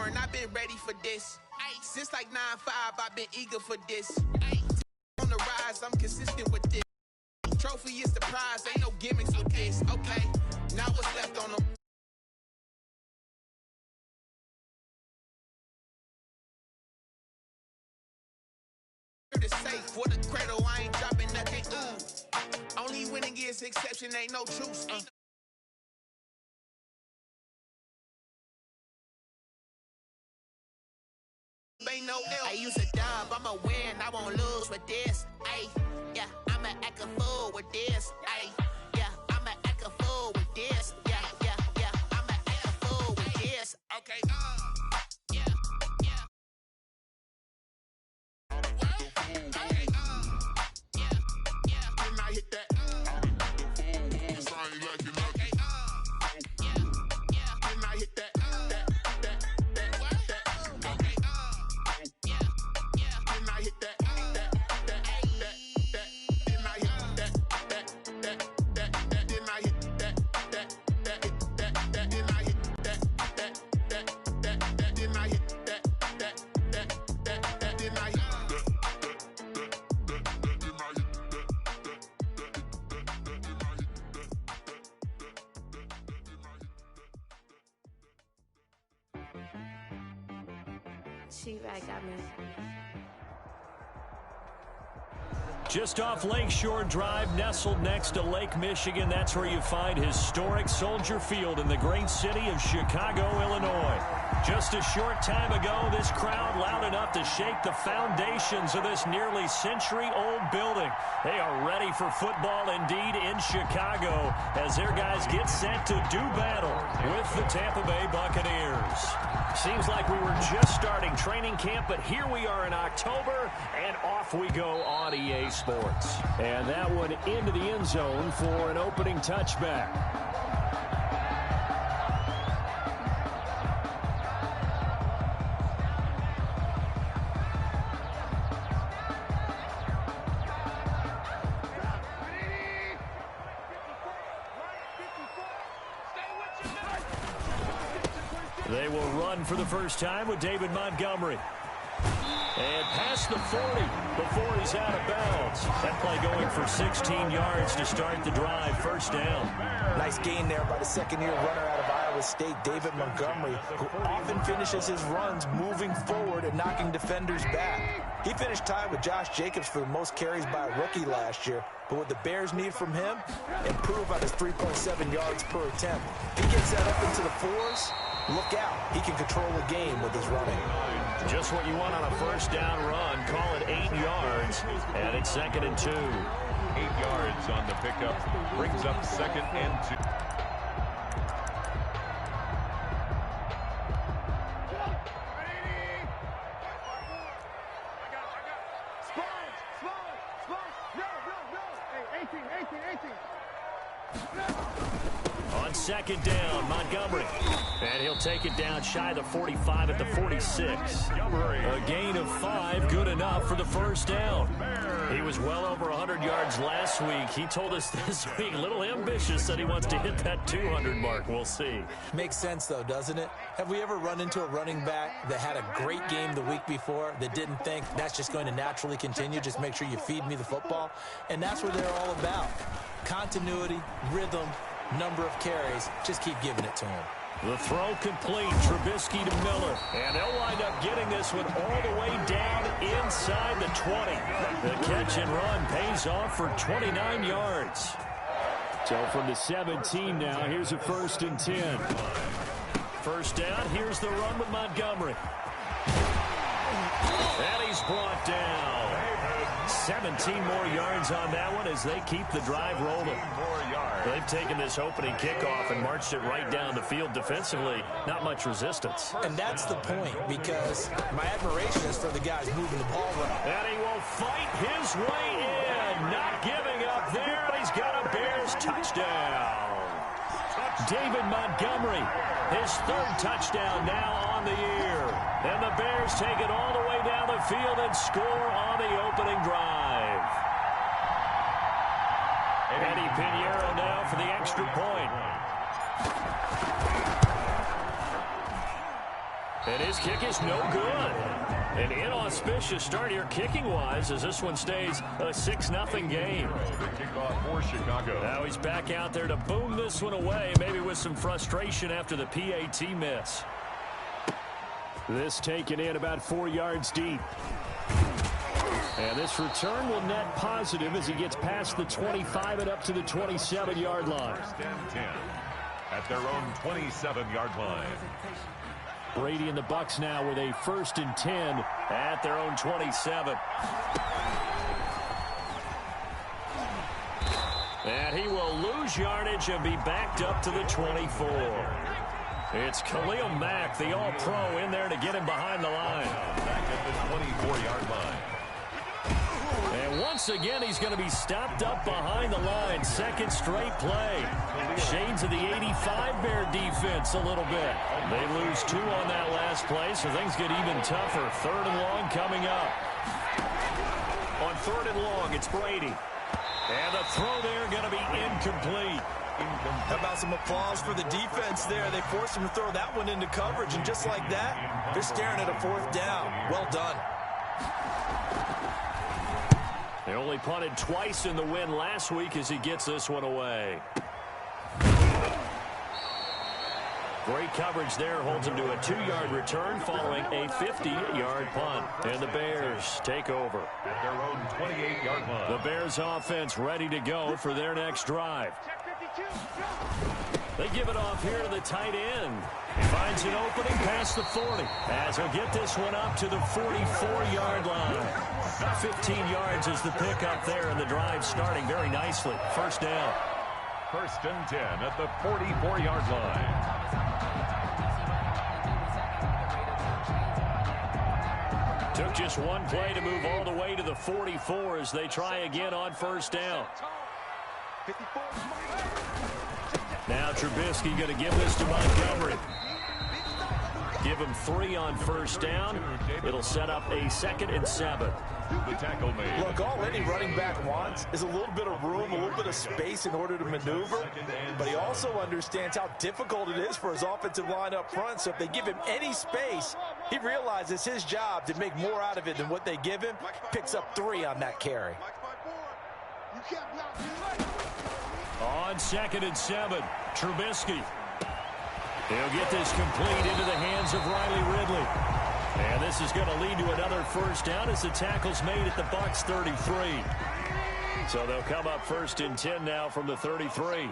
learn, I've been ready for this. Since like 9-5, I've been eager for this. On the rise, I'm consistent with this. Trophy is the prize, ain't no gimmicks with this. Okay, now what's left on them? The safe for the cradle, I ain't dropping nothing. Only winning is exception, ain't no truce. Ain't no L. I use a dub, I'ma win, I won't lose with this. Ay, yeah, I'ma act a fool with this. Ay, yeah, I'ma act a fool with this. Yeah, yeah, yeah, I'ma act a fool with this. Okay, yeah, yeah. Okay, yeah, yeah. When I hit that, yes, I ain't like it. Okay, yeah, yeah. When I hit that. Just off Lakeshore Drive, nestled next to Lake Michigan, that's where you find historic Soldier Field in the great city of Chicago, Illinois. Just a short time ago, this crowd loud enough to shake the foundations of this nearly century-old building. They are ready for football indeed in Chicago as their guys get set to do battle with the Tampa Bay Buccaneers. Seems like we were just starting training camp, but here we are in October, and off we go on EA Sports. And that one into the end zone for an opening touchback. They will run for the first time with David Montgomery. And past the 40 before he's out of bounds. That play going for 16 yards to start the drive. First down. Nice gain there by the second-year runner out of Iowa State, David Montgomery, who often finishes his runs moving forward and knocking defenders back. He finished tied with Josh Jacobs for the most carries by a rookie last year. But what the Bears need from him, improve on his 3.7 yards per attempt. If he gets that up into the fours, look out. He can control the game with his running. Just what you want on a first down run. Call it 8 yards. And it's 2nd and 2. 8 yards on the pickup. Brings up 2nd and 2. On 2nd down, Montgomery. And he'll take it down shy of the 45 at the 46. A gain of 5, good enough for the first down. He was well over 100 yards last week. He told us this week, a little ambitious, that he wants to hit that 200 mark. We'll see. Makes sense, though, doesn't it? Have we ever run into a running back that had a great game the week before that didn't think that's just going to naturally continue? Just make sure you feed me the football. And that's what they're all about. Continuity, rhythm, number of carries. Just keep giving it to him. The throw complete. Trubisky to Miller. And they'll wind up getting this one all the way down inside the 20. The catch and run pays off for 29 yards. So from the 17 now, here's a 1st and 10. First down, here's the run with Montgomery. And he's brought down. 17 more yards on that one as they keep the drive rolling. They've taken this opening kickoff and marched it right down the field defensively. Not much resistance. And that's the point, because my admiration is for the guys moving the ball around. And he will fight his way in. Not giving up there. He's got a Bears touchdown. David Montgomery, his 3rd touchdown now on the year. And the Bears take it all the way down the field and score on the opening drive. Eddie Pinheiro now for the extra point. And his kick is no good. An inauspicious start here kicking-wise as this one stays a 6-0 game. The kickoff for Chicago. Now he's back out there to boom this one away, maybe with some frustration after the PAT miss. This taken in about 4 yards deep. And this return will net positive as he gets past the 25 and up to the 27-yard line. First and 10 at their own 27-yard line. Brady and the Bucs now with a 1st and 10 at their own 27. And he will lose yardage and be backed up to the 24. It's Khalil Mack, the all-pro, in there to get him behind the line. Back at the 24-yard line. And once again, he's going to be stopped up behind the line. Second straight play. Shades of the 85 Bear defense a little bit. They lose 2 on that last play, so things get even tougher. 3rd and long coming up. On 3rd and long, it's Brady. And the throw there going to be incomplete. How about some applause for the defense there? They forced him to throw that one into coverage, and just like that, they're staring at a 4th down. Well done. They only punted twice in the win last week as he gets this one away. Great coverage there, holds him to a 2-yard return following a 50-yard punt. And the Bears take over. At their own 28-yard line. The Bears offense ready to go for their next drive. They give it off here to the tight end. He finds an opening past the 40 as he'll get this one up to the 44-yard line. 15 yards is the pickup there, and the drive starting very nicely. 1st down. 1st and 10 at the 44-yard line. Took just one play to move all the way to the 44 as they try again on 1st down. Now Trubisky going to give this to Montgomery. Give him 3 on 1st down. It'll set up a 2nd and 7. The tackle made. Look, all any running back wants is a little bit of room, a little bit of space in order to maneuver. But he also understands how difficult it is for his offensive line up front. So if they give him any space, he realizes his job to make more out of it than what they give him. Picks up 3 on that carry. On 2nd and 7, Trubisky. He'll get this complete into the hands of Riley Ridley. And this is going to lead to another 1st down as the tackle's made at the Bucs 33. So they'll come up 1st and 10 now from the 33.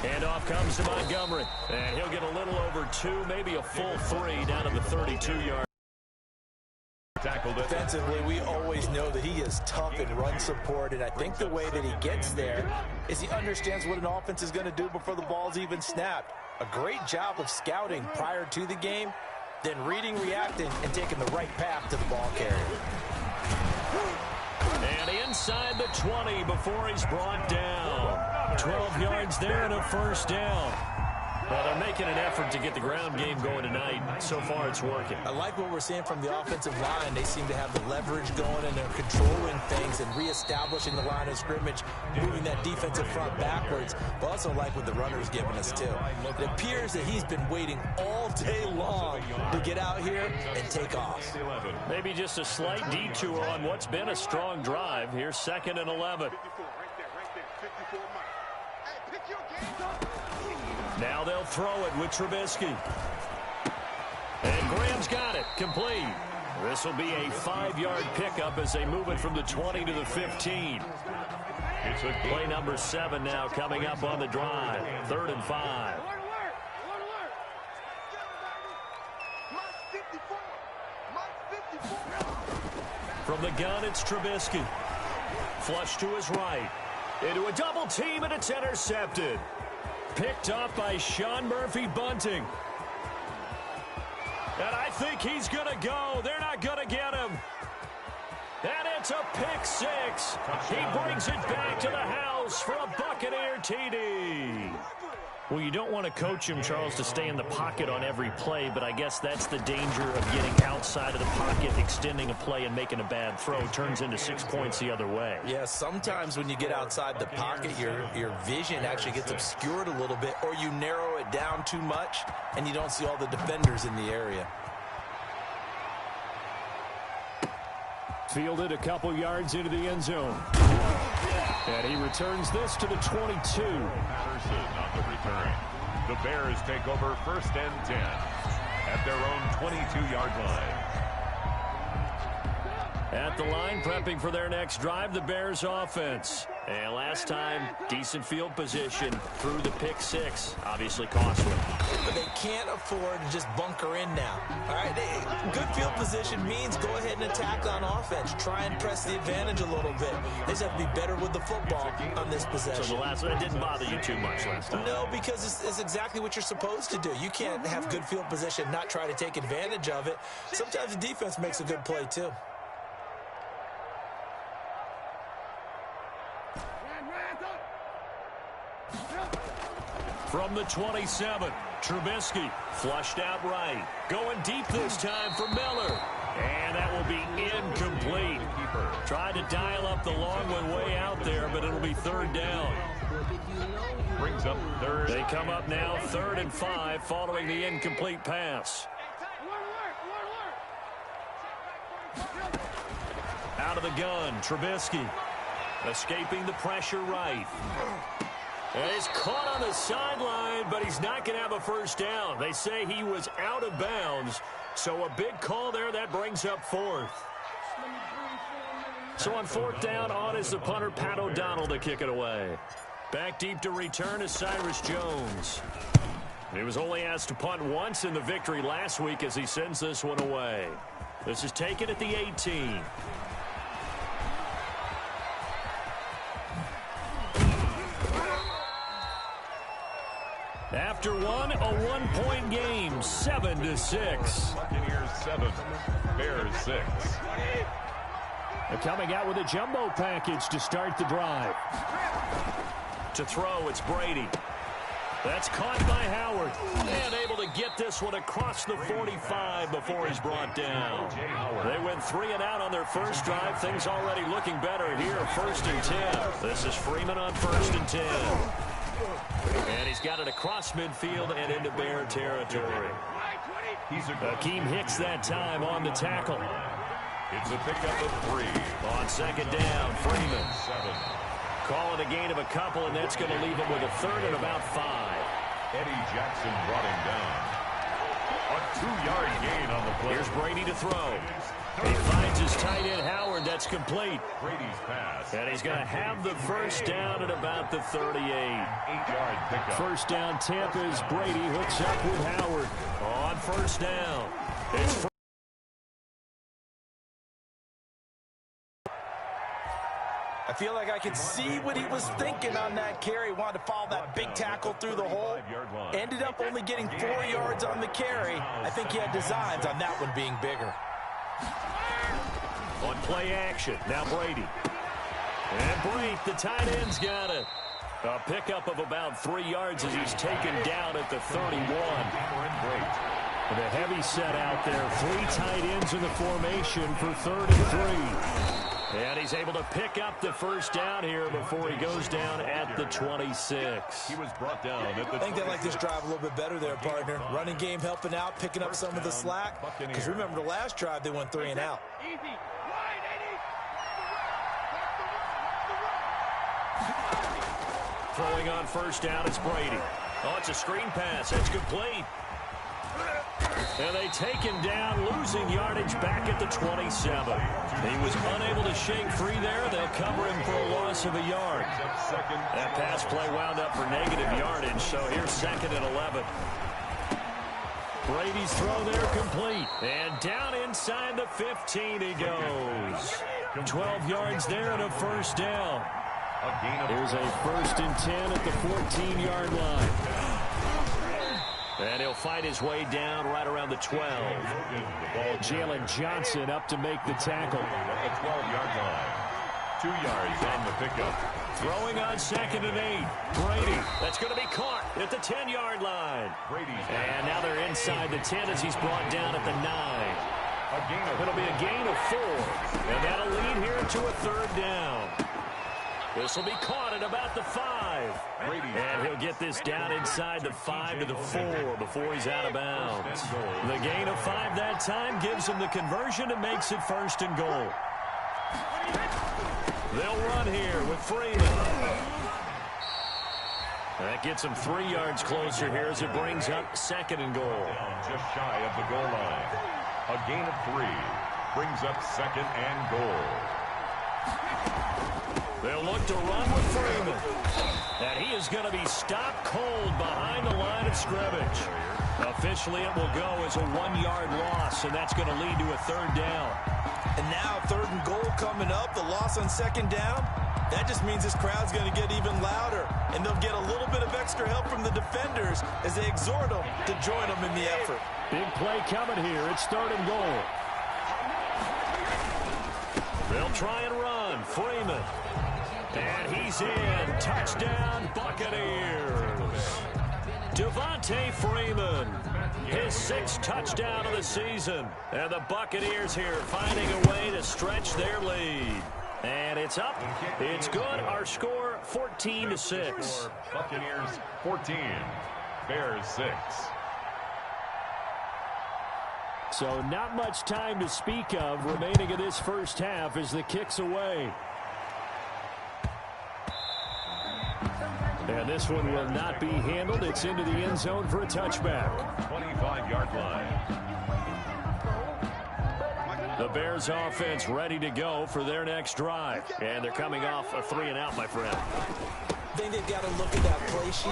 Handoff comes to Montgomery. And he'll get a little over 2, maybe a full 3 down to the 32-yard. Defensively, we always know that he is tough in run support, and I think the way that he gets there is he understands what an offense is going to do before the ball's even snapped. A great job of scouting prior to the game, then reading, reacting, and taking the right path to the ball carrier. And inside the 20 before he's brought down. 12 yards there and a 1st down. Well, they're making an effort to get the ground game going tonight. So far, it's working. I like what we're seeing from the offensive line. They seem to have the leverage going, and they're controlling things and reestablishing the line of scrimmage, moving that defensive front backwards. But also like what the runner's giving us, too. It appears that he's been waiting all day long to get out here and take off. Maybe just a slight detour on what's been a strong drive. Here's 2nd and 11. Now they'll throw it with Trubisky. And Graham's got it. Complete. This will be a 5-yard pickup as they move it from the 20 to the 15. It's a play number 7 now coming up on the drive. 3rd and 5. From the gun, it's Trubisky. Flush to his right. Into a double team, and it's intercepted. Picked off by Sean Murphy-Bunting. And I think he's going to go. They're not going to get him. And it's It's a pick six. He brings it back to the house for a Buccaneer TD. Well, you don't want to coach him, Charles, to stay in the pocket on every play, but I guess that's the danger of getting outside of the pocket, extending a play, and making a bad throw. Turns into 6 points the other way. Yeah, sometimes when you get outside the pocket, your vision actually gets obscured a little bit, or you narrow it down too much, and you don't see all the defenders in the area. Fielded a couple yards into the end zone. And he returns this to the 22. Patterson on the return. The Bears take over 1st and 10 at their own 22-yard line. At the line, prepping for their next drive, the Bears offense. And last time, decent field position through the pick six. Obviously costly. But they can't afford to just bunker in now. All right, good field position means go ahead and attack on offense. Try and press the advantage a little bit. They just have to be better with the football on this possession. So that didn't bother you too much last time? No, because it's exactly what you're supposed to do. You can't have good field position, not try to take advantage of it. Sometimes the defense makes a good play, too. From the 27, Trubisky flushed out right. Going deep this time for Miller. And that will be incomplete. Tried to dial up the long one way out there, but it'll be 3rd down. Brings up 3rd. They come up now 3rd and 5 following the incomplete pass. Out of the gun, Trubisky. Escaping the pressure right. And he's caught on the sideline, but he's not going to have a 1st down. They say he was out of bounds, so a big call there. That brings up 4th. So on 4th down, on is the punter, Pat O'Donnell, to kick it away. Back deep to return is Cyrus Jones. He was only asked to punt once in the victory last week as he sends this one away. This is taken at the 18. After one, a 1-point game, 7-6. Buccaneers 7, Bears 6. They're coming out with a jumbo package to start the drive. To throw, it's Brady. That's caught by Howard. And able to get this one across the 45 before he's brought down. They went 3 and out on their first drive. Things already looking better here, 1st and 10. This is Freeman on 1st and 10. And he's got it across midfield and into Bear territory. Akeem Hicks that time on the tackle. It's a pickup of 3. On 2nd down, Freeman. 7. Call it a gain of a couple, and that's going to leave him with a 3rd and about 5. Eddie Jackson brought him down. A 2-yard gain on the play. Here's Brady to throw. He finds his tight end, Howard. That's complete. Brady's pass. And he's going to have the 1st down at about the 38. 8-yard pickup. 1st down, Tampa's Brady hooks up with Howard. On 1st down. It's I feel like I could see what he was thinking on that carry. Wanted to follow that big tackle through the hole. Ended up only getting 4 yards on the carry. I think he had designs on that one being bigger. on play action. Now Brady. And Brady, the tight end's got it. A pickup of about 3 yards as he's taken down at the 31. With a heavy set out there. 3 tight ends in the formation for 3rd and 3. And he's able to pick up the 1st down here before he goes down at the 26. He was brought down at the I think they like this drive a little bit better there, partner. Running game helping out, picking up some of the slack. Because remember the last drive, they went 3 and out. Throwing on 1st down, it's Brady. Oh, it's a screen pass. That's complete. And they take him down, losing yardage back at the 27. He was unable to shake free there. They'll cover him for a loss of a yard. That pass play wound up for negative yardage, so here's 2nd and 11. Brady's throw there complete. And down inside the 15 he goes. 12 yards there and a 1st down. Here's a 1st and 10 at the 14-yard line. And he'll fight his way down right around the 12. Jalen Johnson up to make the tackle. At the 12-yard line. 2 yards on the pickup. Throwing on 2nd and 8. Brady. That's going to be caught at the 10-yard line. And now they're inside the 10 as he's brought down at the 9. It'll be a gain of 4. And that'll lead here to a 3rd down. This will be caught at about the 5. And he'll get this down inside the 5 to the 4 before he's out of bounds. The gain of 5 that time gives him the conversion and makes it 1st and goal. They'll run here with Freeman. That gets him 3 yards closer here as it brings up 2nd and goal. Just shy of the goal line. A gain of 3 brings up 2nd and goal. They'll look to run with Freeman. And he is going to be stopped cold behind the line of scrimmage. Officially, it will go as a 1-yard loss, and that's going to lead to a 3rd down. And now 3rd and goal coming up, the loss on 2nd down. That just means this crowd's going to get even louder, and they'll get a little bit of extra help from the defenders as they exhort them to join them in the effort. Big play coming here. It's 3rd and goal. They'll try and run. Freeman. And he's in. Touchdown, Buccaneers. Devontae Freeman, his 6th touchdown of the season. And the Buccaneers here finding a way to stretch their lead. And it's up. It's good. Our score, 14-6. Buccaneers 14. Bears 6. So not much time to speak of remaining in this first half as the kick's away. And this one will not be handled. It's into the end zone for a touchback. 25-yard line. The Bears offense ready to go for their next drive. And they're coming off a 3-and-out, my friend. I think they've got to look at that play sheet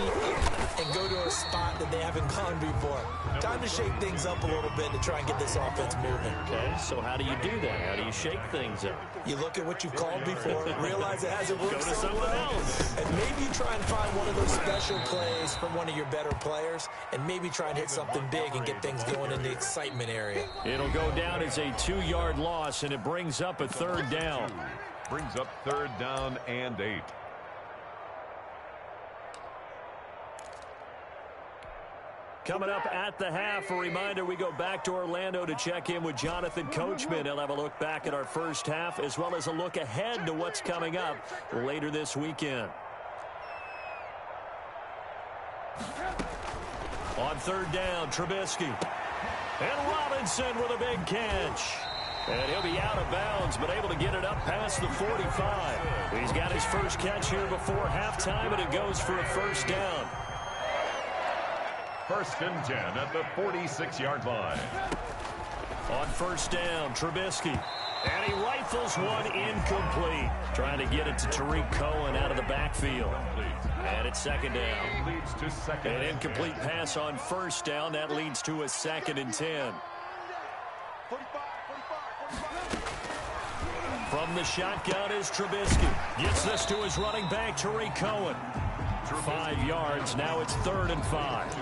and go to a spot that they haven't gone before. Time to shake things up a little bit to try and get this offense moving. Okay, so how do you do that? How do you shake things up? You look at what you've called before, realize it hasn't worked Go to so something well, else. and maybe you try and find one of those special plays from one of your better players, and maybe try and hit something big and get things going in the excitement area. It'll go down as a 2-yard loss, and it brings up a 3rd down. Brings up 3rd down and 8. Coming up at the half, a reminder, we go back to Orlando to check in with Jonathan Coachman. He'll have a look back at our first half as well as a look ahead to what's coming up later this weekend. On 3rd down, Trubisky. And Robinson with a big catch. And he'll be out of bounds, but able to get it up past the 45. He's got his first catch here before halftime, and it goes for a 1st down. 1st and 10 at the 46-yard line. On 1st down, Trubisky. And he rifles one incomplete. Trying to get it to Tariq Cohen out of the backfield. And it's 2nd down. Leads to 2nd. An incomplete pass on 1st down. That leads to a 2nd and 10. From the shotgun is Trubisky. Gets this to his running back, Tariq Cohen. 5 yards. Now it's 3rd and 5.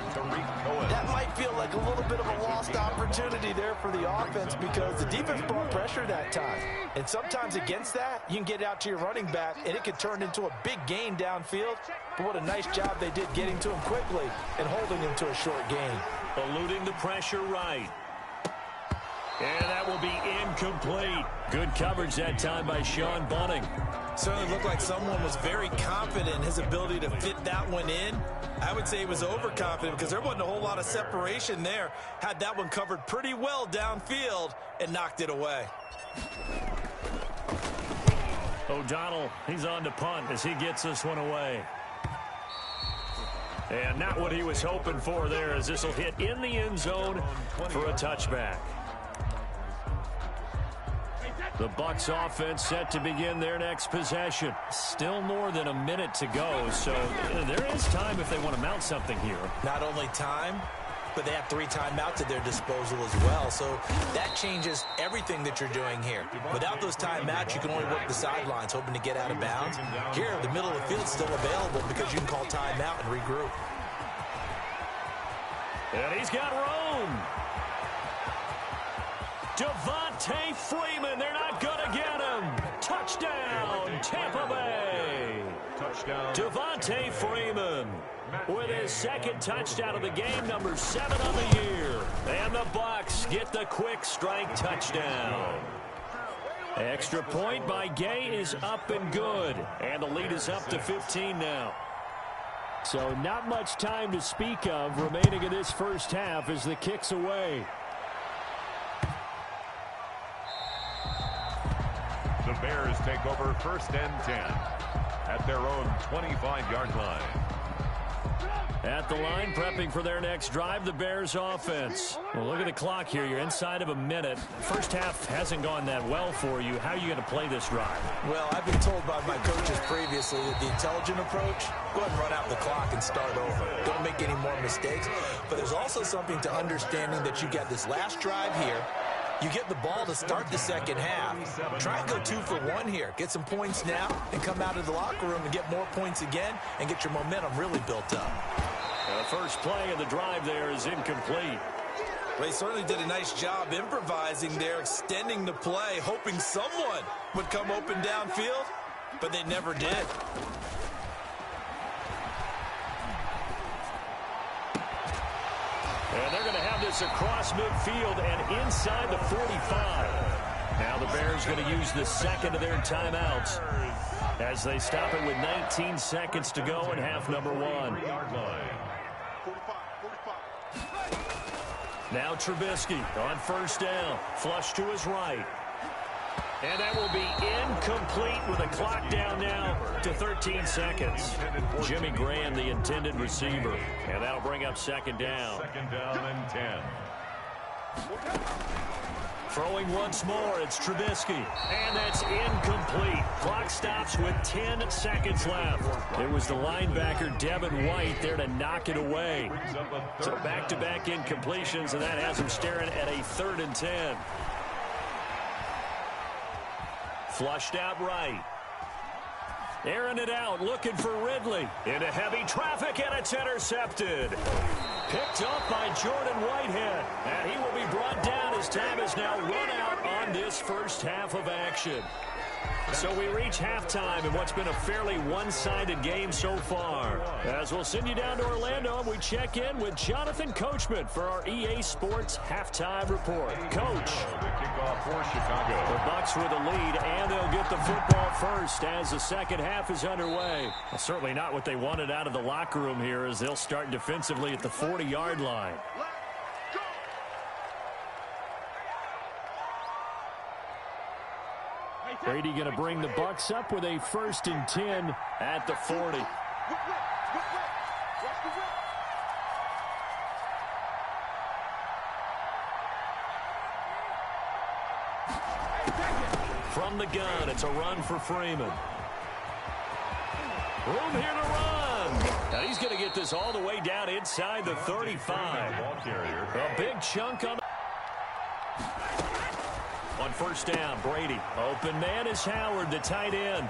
That might feel like a little bit of a lost opportunity there for the offense because the defense brought pressure that time. And sometimes against that, you can get out to your running back, and it could turn into a big gain downfield. But what a nice job they did getting to him quickly and holding him to a short gain. Eluding the pressure right. And that will be incomplete. Good coverage that time by Sean Bunting. Certainly looked like someone was very confident in his ability to fit that one in. I would say he was overconfident because there wasn't a whole lot of separation there. Had that one covered pretty well downfield and knocked it away. O'Donnell, he's on to punt as he gets this one away. And not what he was hoping for there as this will hit in the end zone for a touchback. The Bucs offense set to begin their next possession. Still more than a minute to go, so there is time if they want to mount something here. Not only time, but they have 3 timeouts at their disposal as well, so that changes everything that you're doing here. Without those timeouts, you can only work the sidelines, hoping to get out of bounds. Here, the middle of the field is still available because you can call timeout and regroup. And he's got room. Devontae Freeman, they're not going to get him. Touchdown, Tampa Bay. Touchdown. Devontae Freeman with his second touchdown of the game, number 7 on the year. And the Bucs get the quick strike touchdown. Extra point by Gay is up and good. And the lead is up to 15 now. So not much time to speak of remaining in this first half as the kick's away. The Bears take over 1st and 10 at their own 25-yard line. At the line, prepping for their next drive, the Bears offense. Well, look at the clock here. You're inside of a minute. First half hasn't gone that well for you. How are you going to play this drive? Well, I've been told by my coaches previously that the intelligent approach, go ahead and run out the clock and start over. Don't make any more mistakes. But there's also something to understanding that you got this last drive here. You get the ball to start the second half. Try and go 2 for 1 here. Get some points now and come out of the locker room and get more points again and get your momentum really built up. The first play of the drive there is incomplete. They certainly did a nice job improvising there, extending the play, hoping someone would come open downfield, but they never did. And they're going to have this across midfield and inside the 45. Now the Bears going to use the second of their timeouts as they stop it with 19 seconds to go in half number 1. Now Trubisky on first down. Flush to his right. And that will be incomplete with a clock down now to 13 seconds. Jimmy Graham, the intended receiver. And that'll bring up second down. Second down and 10. Throwing once more, it's Trubisky. And that's incomplete. Clock stops with 10 seconds left. It was the linebacker, Devin White, there to knock it away. So back-to-back incompletions, and that has him staring at a 3rd and 10. Flushed out right. Airing it out, looking for Ridley. Into heavy traffic, and it's intercepted. Picked up by Jordan Whitehead. And he will be brought down as time is now run out on this first half of action. So we reach halftime in what's been a fairly one-sided game so far. As we'll send you down to Orlando, we check in with Jonathan Coachman for our EA Sports Halftime Report. Coach. The kickoff for Chicago. The Bucs with the lead, and they'll get the football first as the second half is underway. Well, certainly not what they wanted out of the locker room here as they'll start defensively at the 40-yard line. Brady going to bring the Bucs up with a 1st and 10 at the 40. From the gun, it's a run for Freeman. Room here to run. Now he's going to get this all the way down inside the 35. A big chunk on first down, Brady. Open man is Howard, the tight end.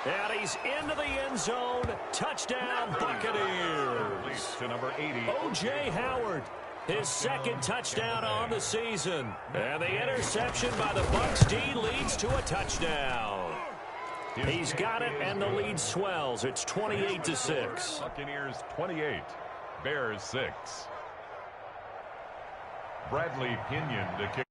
And he's into the end zone. Touchdown, Buccaneers. To number 80. O.J. Howard, his second touchdown on the season. And the interception by the Bucs D leads to a touchdown. He's got it, and the lead swells. It's 28-6. Buccaneers 28, Bears 6. Bradley Pinion to kick.